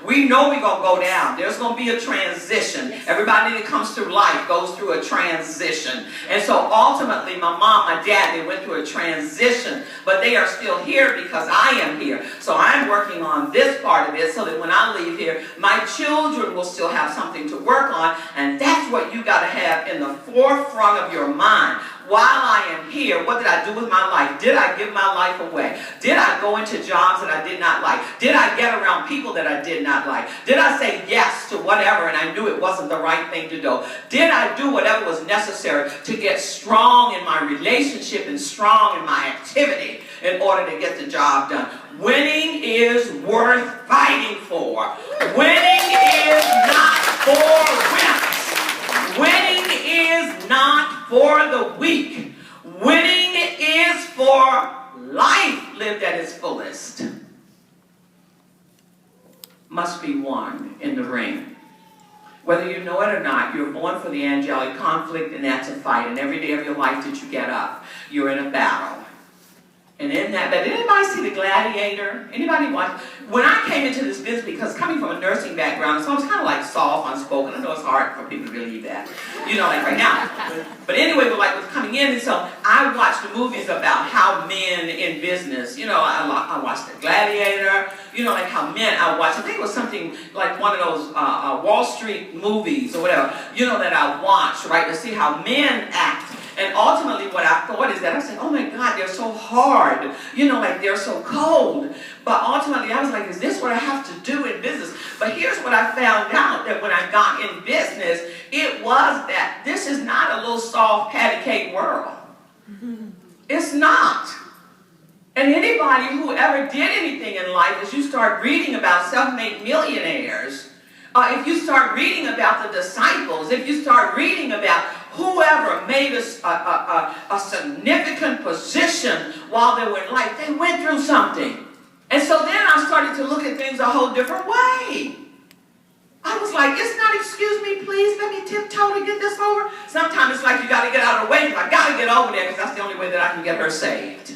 We know we're going to go down. There's going to be a transition. Everybody that comes through life goes through a transition. And so ultimately, my mom, my dad, they went through a transition, but they are still here because I am here. So I'm working on this part of it so that when I leave here, my children will still have something to work on. And that's what you got to have in the forefront of your mind. While I am here, what did I do with my life? Did I give my life away? Did I go into jobs that I did not like? Did I get around people that I did not like? Did I say yes to whatever and I knew it wasn't the right thing to do? Did I do whatever was necessary to get strong in my relationship and strong in my activity in order to get the job done? Winning is worth fighting for. Winning is not for wimps. Winning is not for the weak. Winning is for life lived at its fullest. Must be won in the ring. Whether you know it or not, you're born for the angelic conflict, and that's a fight. And every day of your life that you get up, you're in a battle. And in that, but did anybody see The Gladiator? Anybody watch? When I came into this business, because coming from a nursing background, so I was kind of like soft, unspoken. I know it's hard for people to believe that, like right now. But anyway, with coming in, and so I watched the movies about how men in business, I watched The Gladiator, like how men, I think it was something like one of those Wall Street movies or whatever, that I watched, right, to see how men act. And ultimately what I thought is that I said, oh my God, they're so hard. They're so cold. But ultimately I was like, is this what I have to do in business? But here's what I found out, that when I got in business, it was that this is not a little soft patty cake world. It's not. And anybody who ever did anything in life, as you start reading about self-made millionaires, if you start reading about the disciples, if you start reading about whoever made a significant position while they were in life, they went through something. And so then I started to look at things a whole different way. I was like, it's not, excuse me, please, let me tiptoe to get this over. Sometimes it's like you got to get out of the way. I got to get over there because that's the only way that I can get her saved.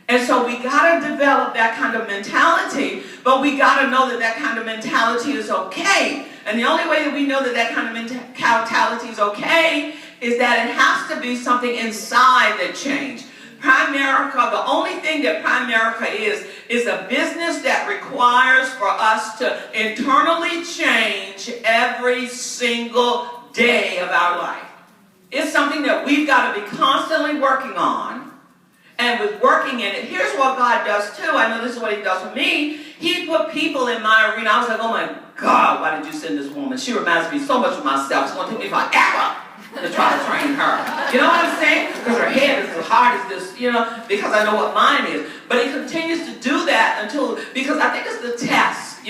And so we got to develop that kind of mentality, but we got to know that that kind of mentality is okay. And the only way that we know that that kind of mentality is okay is that it has to be something inside that change. Primerica, the only thing that Primerica is a business that requires for us to internally change every single day of our life. It's something that we've got to be constantly working on. And with working in it, here's what God does too. I know this is what he does for me. He put people in my arena. I was like, oh my God, why did you send this woman? She reminds me so much of myself. It's going to take me forever to try to train her. You know what I'm saying? Because her head is as hard as this, because I know what mine is. But he continues to do that because I think it's the test,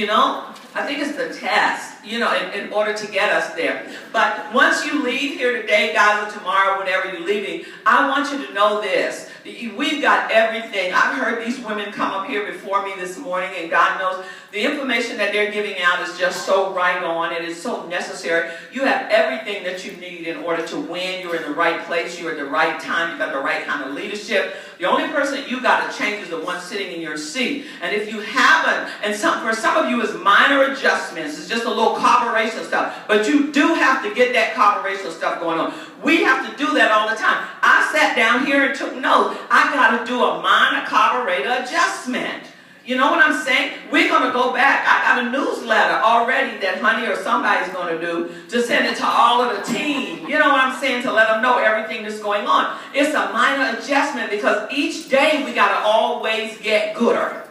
I think it's the test, in order to get us there. But once you leave here today, guys, or tomorrow, whenever you're leaving, I want you to know this. We've got everything. I've heard these women come up here before me this morning, and God knows the information that they're giving out is just so right on. It is so necessary. You have everything that you need in order to win. You're in the right place. You're at the right time. You've got the right kind of leadership. The only person you got to change is the one sitting in your seat. And if you haven't, and for some of you it's minor adjustments, it's just a little carburation stuff, but you do have to get that carburation stuff going on. We have to do that all the time. I sat down here and took notes. I got to do a minor carburetor adjustment. You know what I'm saying? We're going to go back. I got a newsletter already that Honey or somebody's going to do to send it to all of the team. You know what I'm saying? To let them know everything that's going on. It's a minor adjustment because each day we got to always get gooder.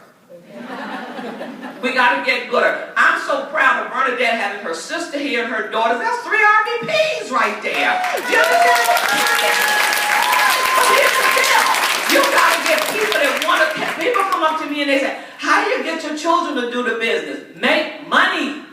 We got to get gooder. I'm so proud of Bernadette having her sister here and her daughters. That's 3 RVPs right there. You understand? Here's the deal. You got to get people that want to. People come up to me and they say, how do you get your children to do the business? Make money.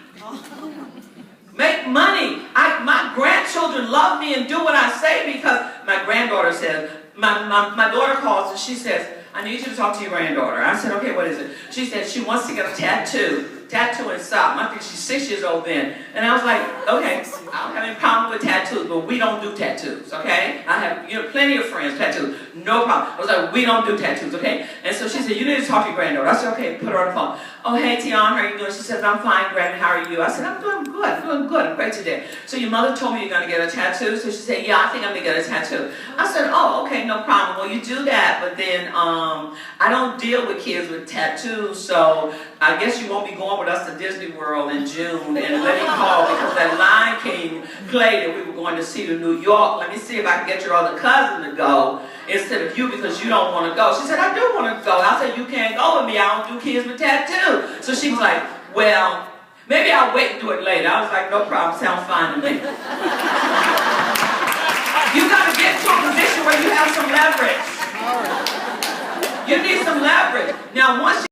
Make money. My grandchildren love me and do what I say because my granddaughter says, my daughter calls and she says, I need you to talk to your granddaughter. I said, okay, what is it? She said she wants to get a tattoo. tattooing something. I think she's 6 years old then. And I was like, okay, I don't have any problem with tattoos, but we don't do tattoos, okay? I have plenty of friends tattoos, no problem. I was like, we don't do tattoos, okay? And so she said, you need to talk to your granddaughter. I said, okay, put her on the phone. Oh, hey, Tion, how are you doing? She said, I'm fine, Granny, how are you? I said, I'm doing good, I'm great today. So your mother told me you're going to get a tattoo? So she said, yeah, I think I'm going to get a tattoo. I said, oh, okay, no problem. Well, you do that, but then I don't deal with kids with tattoos, so I guess you won't be going with us to Disney World in June. And let me call because that Lion King play that we were going to see to New York. Let me see if I can get your other cousin to go instead of you because you don't want to go. She said, I do want to go. I said, you can't go with me. I don't do kids with tattoos. So she was like, well, maybe I'll wait and do it later. I was like, no problem. Sounds fine to me. You got to get to a position where you have some leverage. You need some leverage. Now, once